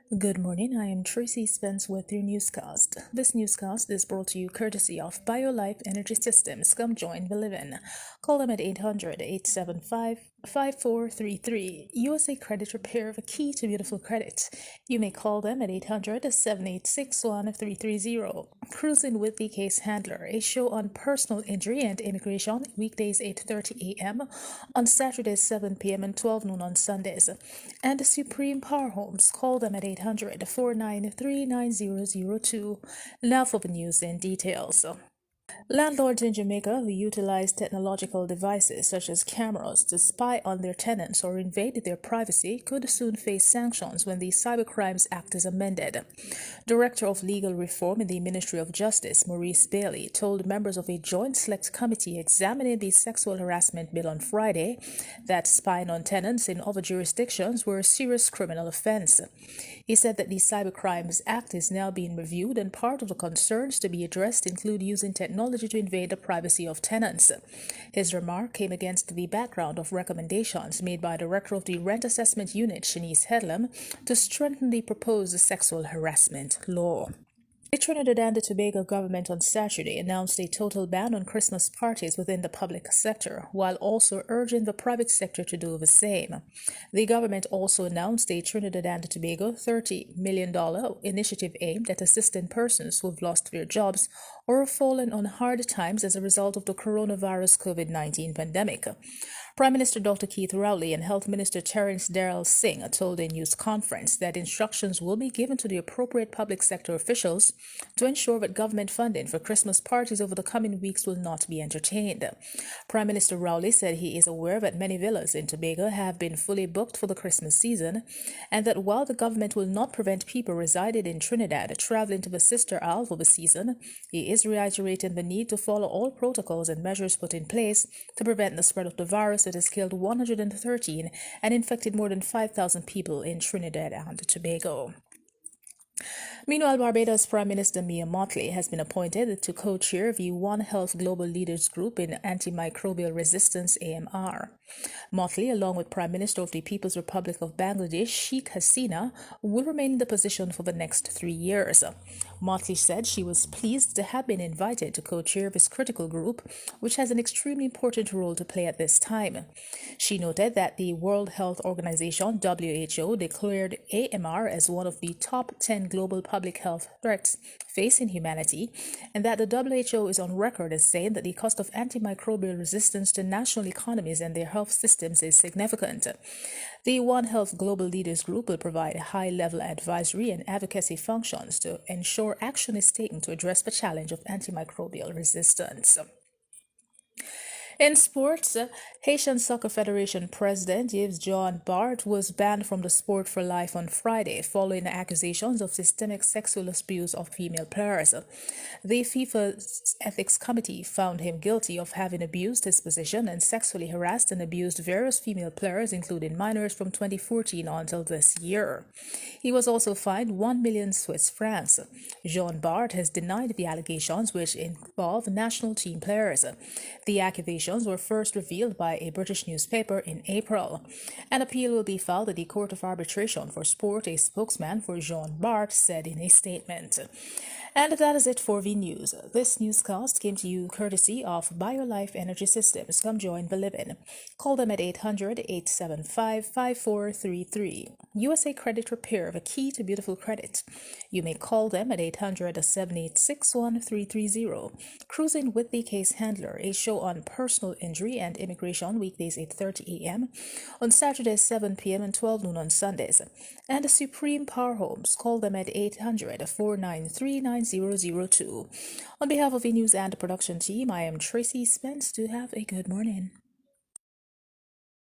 Good morning, I am Tracy Spence with your newscast. This newscast is brought to you courtesy of BioLife Energy Systems. Come join, believe in. Call them at 800-875-5433. USA Credit Repair, the key to beautiful credit. You may call them at 800-786-1330. Cruising with the Case Handler, a show on personal injury and immigration, weekdays 8:30 a.m., on Saturdays 7 p.m. and 12 noon on Sundays. And Supreme Power Homes, call them at 800-493-9002. Now for the news in details. Landlords in Jamaica who utilize technological devices such as cameras to spy on their tenants or invade their privacy could soon face sanctions when the Cybercrimes Act is amended. Director of Legal Reform in the Ministry of Justice, Maurice Bailey, told members of a joint select committee examining the sexual harassment bill on Friday that spying on tenants in other jurisdictions were a serious criminal offense. He said that the Cybercrimes Act is now being reviewed and part of the concerns to be addressed include using technology to invade the privacy of tenants. His remark came against the background of recommendations made by Director of the Rent Assessment Unit, Shanice Headlam, to strengthen the proposed sexual harassment law. The Trinidad and Tobago government on Saturday announced a total ban on Christmas parties within the public sector, while also urging the private sector to do the same. The government also announced a Trinidad and Tobago $30 million initiative aimed at assisting persons who have lost their jobs or have fallen on hard times as a result of the coronavirus COVID-19 pandemic. Prime Minister Dr. Keith Rowley and Health Minister Terence Darrell Singh told a news conference that instructions will be given to the appropriate public sector officials to ensure that government funding for Christmas parties over the coming weeks will not be entertained. Prime Minister Rowley said he is aware that many villas in Tobago have been fully booked for the Christmas season, and that while the government will not prevent people residing in Trinidad traveling to the Sister Isle for the season, he is reiterating the need to follow all protocols and measures put in place to prevent the spread of the virus that has killed 113 and infected more than 5,000 people in Trinidad and Tobago. Meanwhile, Barbados Prime Minister Mia Mottley has been appointed to co-chair the One Health Global Leaders Group in Antimicrobial Resistance AMR. Mottley, along with Prime Minister of the People's Republic of Bangladesh, Sheikh Hasina, will remain in the position for the next 3 years. Mottley said she was pleased to have been invited to co-chair this critical group, which has an extremely important role to play at this time. She noted that the World Health Organization, WHO, declared AMR as one of the top 10 global public health threats facing humanity, and that the WHO is on record as saying that the cost of antimicrobial resistance to national economies and their health systems is significant. The One Health Global Leaders Group will provide high-level advisory and advocacy functions to ensure action is taken to address the challenge of antimicrobial resistance. In sports, Haitian Soccer Federation President Yves Jean Bart was banned from the sport for life on Friday following accusations of systemic sexual abuse of female players. The FIFA's Ethics Committee found him guilty of having abused his position and sexually harassed and abused various female players, including minors, from 2014 until this year. He was also fined 1 million Swiss francs. Jean Bart has denied the allegations, which involve national team players. The accusations were first revealed by a British newspaper in April. An appeal will be filed at the Court of Arbitration for Sport, a spokesman for Jean Bart said in a statement. And that is it for the news. This newscast came to you courtesy of BioLife Energy Systems. Come join the living. Call them at 800-875-5433. USA Credit Repair, the key to beautiful credit. You may call them at 800-786-1330. Cruising with the Case Handler, a show on personal injury and immigration, weekdays 8:30 a.m., on Saturdays 7 p.m. and 12 noon on Sundays. And Supreme Power Homes, call them at 800-493-9002. On behalf of the news and production team, I am Tracy Spence. Do have a good morning.